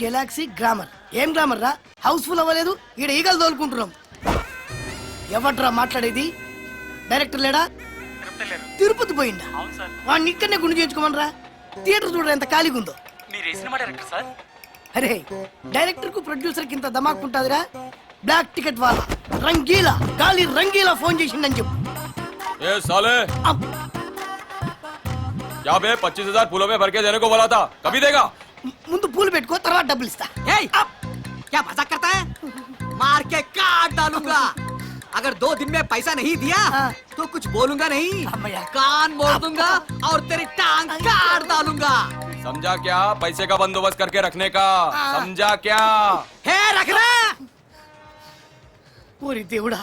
Galaxy grammar. ఏం grammar రా? Housefull అవ్వలేదు, ఈడ ఈగలు తోలుకుంటున్నాం. ఎవడ్రా మాట్లాడేది? డైరెక్టర్ లేడా? తిరుపతి పోయిందా? వాడిని ఇక్కడనే గుండు చేయించుకోమనరా. థియేటర్ చూడరా ఎంత ఖాళీగా ఉందో. అరే డైరెక్టర్ కు ప్రొడ్యూసర్ కి ఇంత దమాకుంటాదిరా. బ్లాక్ టికెట్ వాళ్ళ రంగీలా గాలి రంగీలా ఫోన్ చేసిండని చెప్పు. ए साले क्या बे 25,000 फूलों में भर के देने को बोला था, कभी देगा? ముందు పూలు పెట్టుకో, తర్వాత డబ్బులు ఇస్తా. क्या मजाक करता है? मार के काट डालूंगा. अगर 2 दिन में पैसा नहीं दिया तो कुछ बोलूंगा नहीं, कान मोड़ दूंगा और तेरी टांग काट डालूंगा. समझा क्या? पैसे का बंदोबस्त करके रखने का. समझा क्या? है रखना. ఓరి దేవుడా,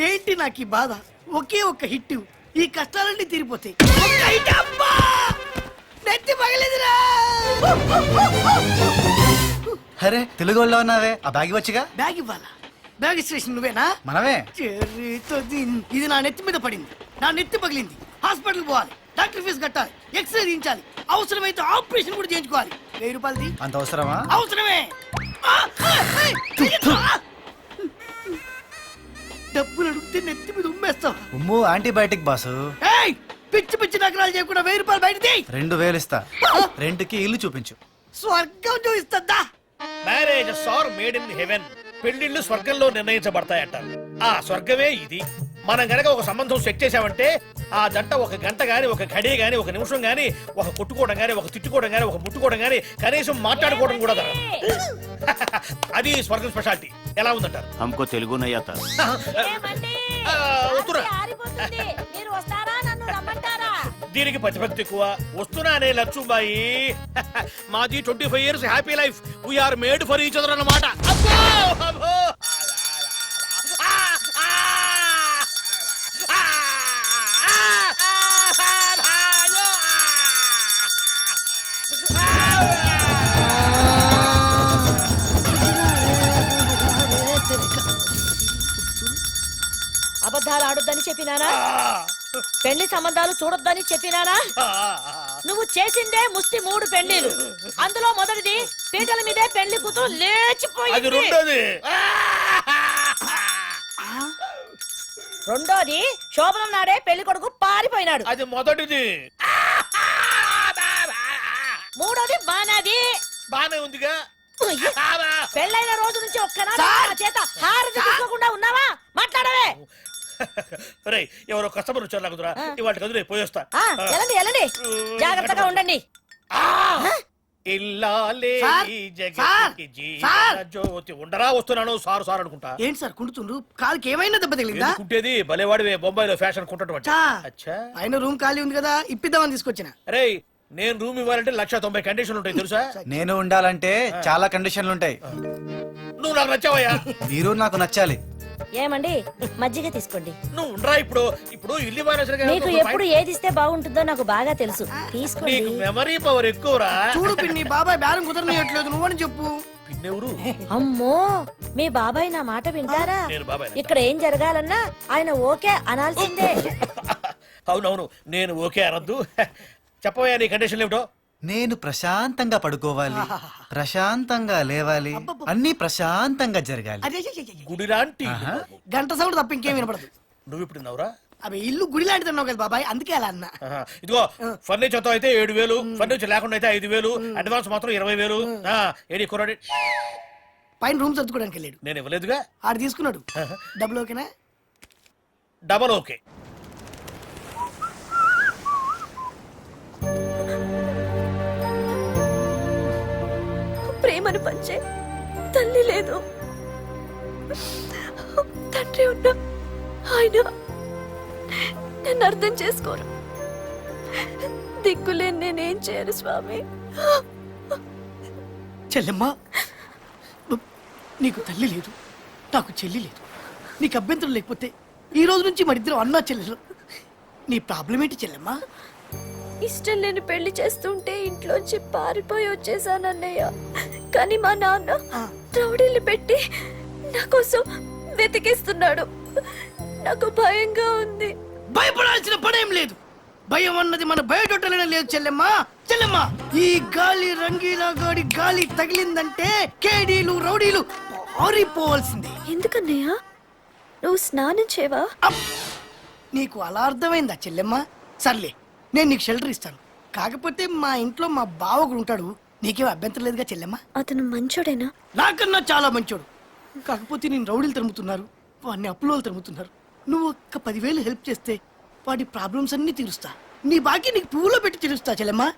ఏంటి నాకు ఈ బాధ? ఒకే ఒక్క హిట్, ఈ కష్టాలన్నీ తీరిపోతాయి. ఒక్క హిట్, అబ్బా! నెత్తి పగలేదురా. అరే తెలుగు వాళ్ళ ఉన్నావే, ఆ బ్యాగ్ వచ్చిగా. బ్యాగ్ ఇవ్వాలా? బ్యాగ్ స్టేషన్ నువ్వేనా? మనమే. ఇది నా నెత్తి మీద పడింది, నా నెత్తి పగిలింది. హాస్పిటల్ పోవాలి, డాక్టర్ ఫీజు కట్టాలి, ఎక్స్రే తీయించాలి, అవసరమైతే ఆపరేషన్ కూడా చేయించుకోవాలి. 1000 రూపాయలది. అంత అవసరమా? అవసరమే. డబ్బులు అడిగితే నెత్తి మీద ఉమ్మేస్తావా? ఉమ్ము యాంటీబయాటిక్ బాసు. ఏయ్, పిచ్చి పిచ్చి నగరాలు చేయకుండా 1000 రూపాయలు బయటది. 2000 ఇస్తా. రెంట్కి ఇల్లు చూపించు. స్వర్గం చూపిస్తుందా? Marriages are made in heaven. పెళ్లిళ్ళు స్వర్గంలో నిర్ణయించబడతాయంటారు. ఆ స్వర్గమే ఇది. మనం గనక ఒక సంబంధం సెట్ చేసామంటే ఆ జంట ఒక గంట గాని, ఒక ఘడి గాని, ఒక నిమిషం గాని, ఒక కొట్టుకోవడం గాని, ఒక తిట్టుకోవడం గాని, ఒక ముట్టుకోవడం గాని, కనీసం మాట్లాడుకోవడం కూడా జరగదు. అది స్వర్గం స్పెషాలిటీ. ఎలా ఉందంటారు? हमको तेलुगु नहीं आता. దీనికి ప్రతిభక్తి ఎక్కువ. వస్తున్నానే లచ్చుబాయి. మాది 25 years happy life. We are made for each other అన్నమాట. అబద్ధాలు ఆడొద్దని చెప్పినానా? పెళ్లి సంబంధాలు చూడొద్దని చెప్పినానా? నువ్వు చేసిందే ముష్టి 3 పెళ్లిలు. అందులో మొదటిది పీటల మీదే పెళ్లి కూతురు లేచిపోయింది. రెండోది శోభనం నాడే పెళ్లి కొడుకు పారిపోయినాడు. అది మొదటిది. మూడోది బానాది. బానే ఉందిగా. పెళ్ళైన రోజు నుంచి ఒక్కనాడు చేత హారతి తీసుకోకుండా ఉన్నావా? మాట్లాడవే. రే, ఎవరో కస్టమర్ వచ్చారు లాగుతురా. ఇవాళ కదులే పోయేస్తా. ఎలాండి ఎలాండి, జాగ్రత్తగా ఉండండి. జ్యోతి ఉండరా? వస్తున్నాను. సారు సార్ అనుకుంటా. ఏంటి సార్ కుంటుతుండ్రు? కాలుకి ఏమైనా దెబ్బ తగిలిందా? కుంటేది భలేవాడివే, బొంబాయిలో ఫ్యాషన్ కుంటాడు. ఆయన రూమ్ ఖాళీ ఉంది కదా, ఇప్పిద్దామని తీసుకొచ్చిన. రే, నేను రూమ్ ఇవ్వాలంటే 190 కండిషన్లు ఉంటాయి తెలుసా? నేను ఉండాలంటే చాలా కండిషన్లు ఉంటాయి. నువ్వు నాకు నచ్చావయ్యా. మీరు నాకు నచ్చాలి. ఏమండి, మజ్జిగ తీసుకోండి. నువ్వు ఉండరా. ఇప్పుడు ఇల్లు మీకు ఎప్పుడు ఏది ఇస్తే బాగుంటుందో నాకు బాగా తెలుసు. తీసుకోండి. నీకు మెమరీ పవర్ ఎక్కువరా. చూడు పిన్ని, బాబాయ్ బేరం కుదరనియట్లేదు, నువ్వని చెప్పు. పిన్నెవరు? అమ్మో, మీ బాబాయ్ నా మాట వింటారా? ఇక్కడ ఏం జరగాలన్నా ఆయన ఓకే అనాల్సిందే. అవునవును, నేను ఓకే అనద్దు. చెప్పవయ్యా నీ కండిషన్ ఏమిటో. నేను ప్రశాంతంగా పడుకోవాలి, ప్రశాంతంగా లేవాలి, అన్ని ప్రశాంతంగా జరగాలి. గుడి లాంటి గంట సౌండ్ తప్ప ఇంకేం వినపడదు. నువ్వు ఇప్పుడు నవ్వురా. అవి ఇల్లు గుడి లాంటిది అన్నావు కదా బాబాయ్, అందుకే అలా అన్నా. ఇదిగో ఫర్నిచర్ తో అయితే 7,000, ఫర్నిచర్ లేకుండా అయితే 5,000, అడ్వాన్స్ మాత్రం 20,000. ఏడి కుర్రాడి పైన రూమ్ సర్దుకోవడానికి వెళ్ళాడు. నేను ఇవ్వలేదుగా. ఆడు తీసుకున్నాడు. డబ్బులు ఓకేనా? Double okay. ప్రేమను పంచే తల్లి లేదు, తండ్రి ఉన్నా ఆయన నన్ను అర్థం చేసుకోరు. దిక్కులేని నేనేం చేయను స్వామి. చెల్లెమ్మా, నీకు తల్లి లేదు, నాకు చెల్లి లేదు. నీకు అభ్యంతరం లేకపోతే ఈ రోజు నుంచి మరిద్దరం అన్నా చెల్లెలు. నీ ప్రాబ్లం ఏంటి చెల్లెమ్మా? ఇష్టం లేని పెళ్లి చేస్తుంటే ఇంట్లోంచి పారిపోయి వచ్చేసానన్నయ్య. కానీ మా నాన్న రౌడీలు పెట్టి నా కోసం వెతికిస్తున్నాడు. నాకు భయంగా ఉంది. భయపడాల్సిన పనేం లేదు. భయం అన్నది మన బయటొట్టలేనే లేదు చెల్లెమ్మా. చెల్లెమ్మా, ఈ గాలి రంగీలా గాడి గాలి తగిలిందంటే కేడీలు రౌడీలు పారిపోవాల్సిందే. ఎందుకన్నయ్య నువ్వు స్నానం చేయవా? అప్! నీకు అలా అర్థమైందా చెల్లెమ్మా? సర్లే, నేను నీకు షెల్టర్ ఇస్తాను. కాకపోతే మా ఇంట్లో మా బావ ఒకడు ఉంటాడు. నీకేం అభ్యంతరం లేదుగా చెల్లెమ్మా? అతను మంచోడేనా? నాకన్నా చాలా మంచోడు. కాకపోతే నేను రౌడీలు తరుముతున్నారు, వాడిని అప్పులోలు తరుముతున్నారు. నువ్వు ఒక్క 10,000 హెల్ప్ చేస్తే వాడి ప్రాబ్లమ్స్ అన్ని తీరుస్తా. నీ బాకీ నీకు పువ్వులో పెట్టి తీరుస్తా చెల్లెమ్మా.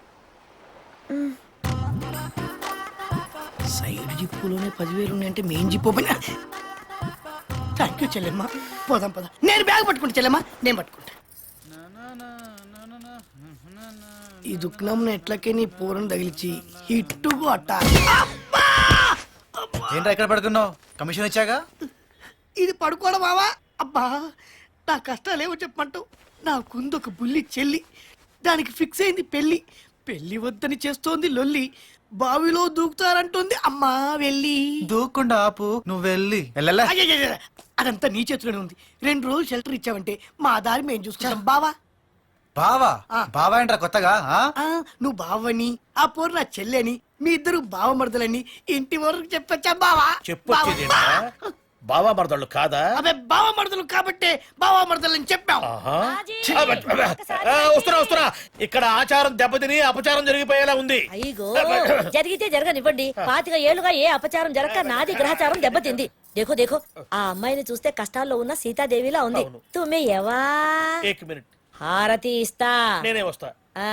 సైడ్ జిప్పులోనే 10,000 ఉన్నాయంటే మెయిన్ జిప్పు పైన. థ్యాంక్ యూ చెల్లెమ్మా. పోదాం పద. నేను బ్యాగ్ పట్టుకుంటా చెల్లెమ్మా, నేను పట్టుకుంటా. ఈ దుఃఖం ఎట్లకే నీ పూరం తగిలిచి హిట్టుకు అట్ట. ఏంట్రా ఎక్కడ పడుకున్నావు? కమిషన్ ఇచ్చాగా. ఇది పడుకోవడం బావా? అబ్బా, నా కష్టాలేవో చెప్పమంటావు. నాకుంది ఒక బుల్లి చెల్లి, దానికి ఫిక్స్ అయింది పెళ్లి. పెళ్లి వద్దని చేస్తోంది లొల్లి, బావిలో దూకుతారంటోంది అమ్మా వెళ్ళి. దూకుండా ఆపు, నువ్వు వెళ్ళి వెళ్ళలే. అయ్యయ్యయ్య, అదంతా నీ చేతిలోనే ఉంది. 2 రోజులు షెల్టర్ ఇచ్చావంటే మా దారి మేము చూసుకుంటాం బావా. బావా ఆ. బావా ఏంట్రా కొత్తగా? ఆ? ఆ, నువ్వు బావని, ఆ పోరు నా చెల్లెని, మీ ఇద్దరు బావమరదలని ఇంటి వరకు చెప్పొచ్చా బావా? చెప్పొచ్చేది బావా. బావా మరదళ్ళు కాదా? అబ్బే, బావమరదలు కాబట్టే బావమరదలని చెప్పావు. ఆహా. రాజీ, అబ్బ, అబ్బ. వస్తున్నా. ఇక్కడ ఆచారం దెబ్బతిని అపచారం జరిగిపోయేలా ఉంది. అయ్యో జరిగితే జరగనివ్వండి. 25 ఏళ్లుగా ఏ అపచారం జరగక నాది గ్రహచారం దెబ్బతింది. దేఖో దేఖో, ఆ అమ్మాయిని చూస్తే కష్టాల్లో ఉన్న సీతాదేవిలా ఉంది. అవును. తుమ్మే ఎవా? 1 మినిట్, హారతి ఇస్తా. నేనే వస్తా. ఆ.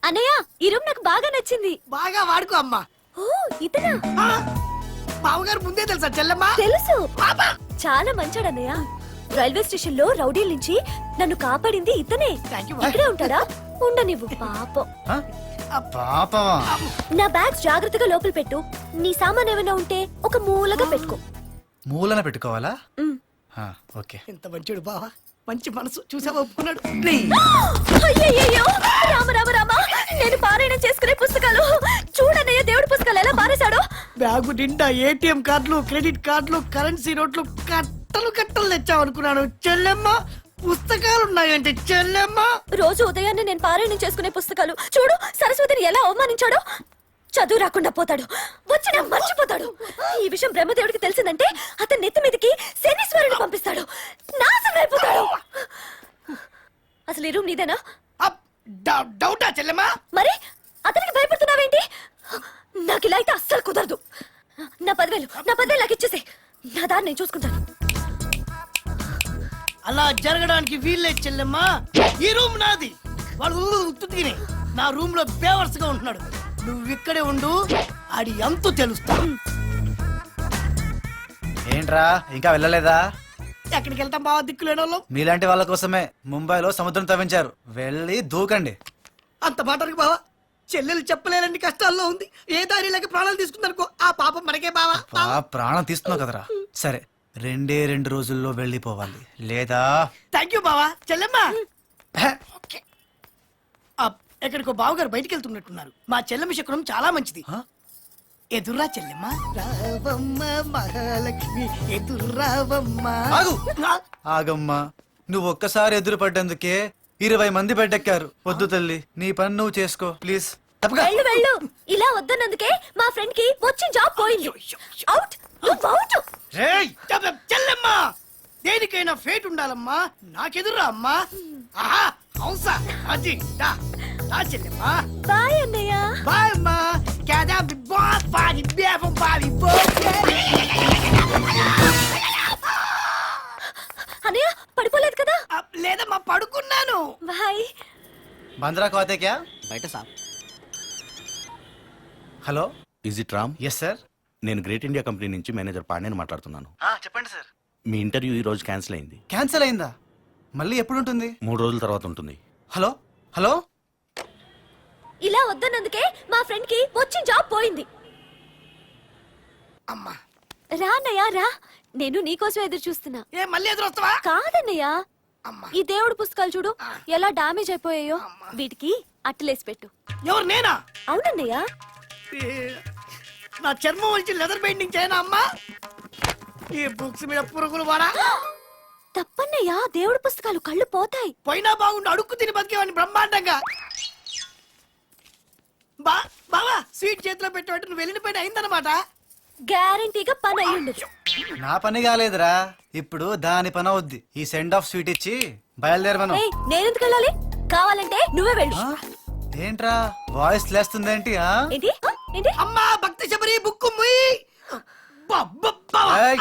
అన్నయ్య ఈ రూమ్ నాకు బాగా నచ్చింది. బాగా వాడుకో అమ్మా. ఓ ఇతనా? ఆ, బావగారు ముందే తెలుసా చెల్లెమ్మా? తెలుసు, పాపా. చాలా మంచోడన్నయ్య. రైల్వే స్టేషన్ లో రౌడీల నుంచి నన్ను కాపాడింది ఇతనే. Thank you, ఇక్కడే ఉంటాడా? ఉండనివ్వు పాపం. ఆ? పాపమా? నా బ్యాగ్స్ జాగ్రత్తగా లోపల పెట్టు. నీ సామాన్ ఏమైనా ఉంటే ఒక మూలగా పెట్టుకో. మూలన పెట్టుకోవాలా? ఉమ్. ఆ, ఓకే. ఎంత మంచిడు బావా, మంచి మనసు చూసావా, ఒప్పుకున్నాడు. అయ్యయ్యయ్యో! రామ రామ రామ! నేను పారాయణం చేసుకునే పుస్తకాలు చూడన్నయ్య, దేవుడి పుస్తకాలు ఎలా పారేశాడో. బ్యాగు నిండా ఏటీఎం కార్డులు, క్రెడిట్ కార్డులు, కరెన్సీ నోట్లు కట్టలు కట్టలు తెచ్చావనుకున్నాను. చెల్లెమ్మ, పుస్తకాలు ఉన్నాయంటే చెల్లెమ్మ. రోజు ఉదయాన్నే నేను పారాయణం చేసుకునే పుస్తకాలు చూడు, సరస్వతిని ఎలా అవమానించాడో. చదువు రాకుండా పోతాడు, వచ్చినా మర్చిపోతాడు. ఈ విషయం బ్రహ్మదేవుడికి తెలిసిందంటే అతని నెత్తి మీదకి శనీశ్వరుని పంపిస్తాడు, నాశనం అయిపోతాడు. అసలు ఈ రూమ్ నీదేనా? అప్, డౌటా చెల్లెమ్మ? మరి అతనికి భయపడుతున్నావేంటి? నాకు ఇలా అయితే అస్సలు కుదరదు. నా 10,000 నాకు ఇచ్చేసే. నా దారి నేను చూసుకుంటాను. అలా జరగడానికి వీల్లేదు చెల్లెమ్మ. ఈ రూమ్ నాది. వాడు ఉత్తుతిని నా రూమ్ లో బేవర్స్ గా ఉంటున్నాడు. నువ్వు ఇక్కడే ఉండు, ఆడి ఎంతో తెలుస్తా. ఏంట్రా ఇంకా వెళ్ళలేదా? ఎక్కడికి వెళ్తాం బావా, దిక్కులేని వాళ్ళం. మీలాంటి వాళ్ళ కోసమే ముంబైలో సముద్రం తవ్వించారు. వెళ్ళి దూకండి. అంత మాటలకు బావా, చెల్లెలు చెప్పలేనన్ని కష్టాల్లో ఉంది. ఏ దారిలోకి ప్రాణాలు తీసుకుందనుకో, ఆ పాపం మనకే బావా. ప్రాణం తీస్తున్నావు కదరా. సరే, 2 రోజుల్లో వెళ్ళిపోవాలి, లేదా థ్యాంక్ యూ బావా. చెల్లెమ్మ, ఓకే. ఎక్కడికో బావగారు బయటికి వెళ్తున్నట్టున్నారు. మా చెల్లెమ్మ శకునం చాలా మంచిది. ఎదుర్రా చెల్లెమ్మ, రావమ్మ మహాలక్ష్మి, ఎదుర్రావమ్మ. ఆగు. ఆగమ్మా, నువ్వు ఒక్కసారి ఎదురు పడ్డందుకే 20 మంది బెడ్డెక్కారు. వద్దు తల్లి, నీ పని నువ్వు చేసుకో ప్లీజ్. వెళ్ళు వెళ్ళు. ఇలా వద్దన్నందుకే మా ఫ్రెండ్ కి వచ్చిన జాబ్ పోయింది. అవుట్, నువ్వు అవుట్. చెల్లెమ్మ, దేనికైనా ఫేట్ ఉండాలమ్మా. నాకెదుర్రా అమ్మా. ఆహా, అవుసా అజీ దా దా చెల్లెమ్మ. బాయ్ అన్నయ్య. బాయ్ అమ్మా. క్యాదా బి బాస్ బాడి బేవం బాడి బో. అన్నయ్య పడిపోలేదు కదా? లేదమ్మా, పడుకున్నాను. బాయ్. బంద్రా కోతే క్యా? బయట సాబ్. Hello, is it Ram? Yes sir. నేను గ్రేట్ ఇండియా కంపెనీ నుంచి మేనేజర్ పాండ్యని మాట్లాడుతున్నాను. చెప్పండి సార్. మీ ఇంటర్వ్యూ ఈ రోజు క్యాన్సిల్ అయింది. క్యాన్సిల్ అయిందా? మళ్ళీ ఎప్పుడు ఉంటుంది? 3 రోజుల తర్వాత ఉంటుంది. హలో హలో, ఇలా వద్దన్నందుకే మా ఫ్రెండ్ కి వచ్చిన జాబ్ పోయింది. అమ్మా, రా అన్నయ్య రా, నేను నీకోసం ఎదురు చూస్తున్నా. ఏ మళ్ళీ ఎదురు వస్తావా? కాదన్నయ్య, అమ్మా, ఈ దేవుడి పుస్తకాలు చూడు ఎలా డామేజ్ అయిపోయాయో. వీటికి అట్టలేసి పెట్టు. ఎవరు నేనా? అవునన్నయ్య. ఏ, నా చర్మం వచ్చి లెదర్ బైండింగ్ చేయనా అమ్మా? ఈ బుక్స్ మీద పురుగులు వాడా? తప్పన్నయ్యా, దేవుడి పుస్తకాలు కళ్ళు పోతాయి. పోయినా బాగుండు, అడుక్కు తిని బతికేవాడిని బ్రహ్మాండంగా. బావా స్వీట్ చేతిలో పెట్టబట్టి నువ్వు వెళ్ళిన పని అయిందన్నమాట. గ్యారంటీగా పని అయ్యుండదు. నా పని కాలేదురా, ఇప్పుడు దాని పని అవుద్ది. ఈ సెండ్ ఆఫ్ స్వీట్ ఇచ్చి బయలుదేరమను. ఏయ్, నేనెందుకు వెళ్ళాలి? కావాలంటే నువ్వే వెళ్ళు. ఆ? ఏంట్రా వాయిస్ లేస్తుందేంటి? ఆ? ఏంటి ఏంటి? అమ్మా భక్తి శబరి బుక్కు ముయ్. బావా, ఏయ్.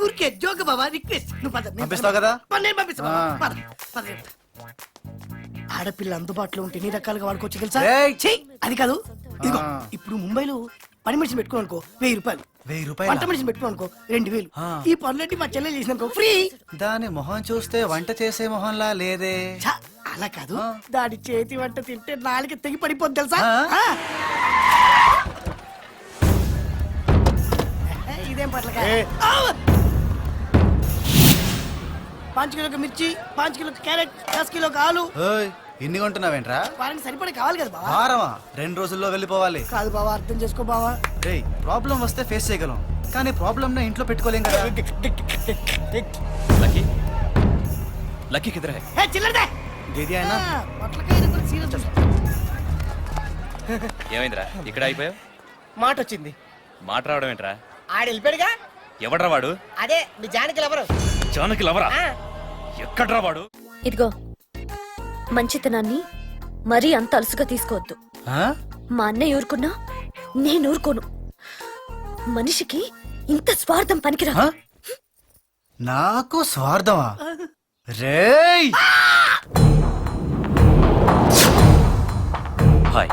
ఊరికే జోక్ బావా, రిక్వెస్ట్. నువ్వు పద, నేను పంపిస్తావు కదా? నేను పంపిస్తా బావా. ఆ. పద, పద. ఆడపిల్ల అందుబాటులో ఉంటే ఎన్ని రకాలుగా వాడుకోవచ్చు తెలుసా? ఏయ్. ఛీ, అది కాదు. ఇదిగో ఆ. ఇప్పుడు ముంబైలో పని మనిషిని పెట్టుకో అనుకో 1000 రూపాయలు. 1000 వంట రూపాయలు మనిషిని పెట్టుకో అనుకో 2000. ఆ. ఈ పనులన్నీ మా చెల్లెలు చేసినాకో ఫ్రీ. దాని మొహం చూస్తే వంట చేసే మొహంలా లేదే. ఛ, అలా కాదు, ఆ. దాని చేతి వంట తింటే నాలుగు తెగి పడిపోద్ది తెలుసా? ఆ. ఆ. ఇదేం పట్ల 5 కిలో మిర్చి, 5 కిలో క్యారెట్, 10 కిలో ఆలు. ఓయ్, ఇన్ని కొంటున్నావేంట్రా? వారానికి సరిపడే కావాలి కదా బావా. వారమా? 2 రోజుల్లో వెళ్ళిపోవాలి. కాదు బావా, అర్థం చేసుకో బావా. రేయ్, ప్రాబ్లం వస్తే ఫేస్ చేయగలం, కానీ ప్రాబ్లం ని ఇంట్లో పెట్టుకోలేం కదా. लकी लकी किधर है? ఏ చిల్లరదే. దీది అయినా పొట్లకాయ కూడా సీరియస్ చూసుకో. ఏమైందిరా ఇక్కడ అయిపోయావు? మాట వచ్చింది. మాట రావడం ఏంట్రా? ఆడు వెళ్ళిపోయాడుగా. ఎవడ్రా వాడు? అదే మీ జానకి ఎవరు? జానకి లవరా? ఎక్కడ్రా వాడు? ఇదిగో, మంచితనాన్ని మరీ అంత అలసుగా తీసుకోవద్దు. ఆ? మా అన్నయ్య ఊరుకున్నా నేను ఊరుకోను. మనిషికి ఇంత స్వార్థం పనికిరా. ఆ? నాకు స్వార్థమా? రేయ్, హాయ్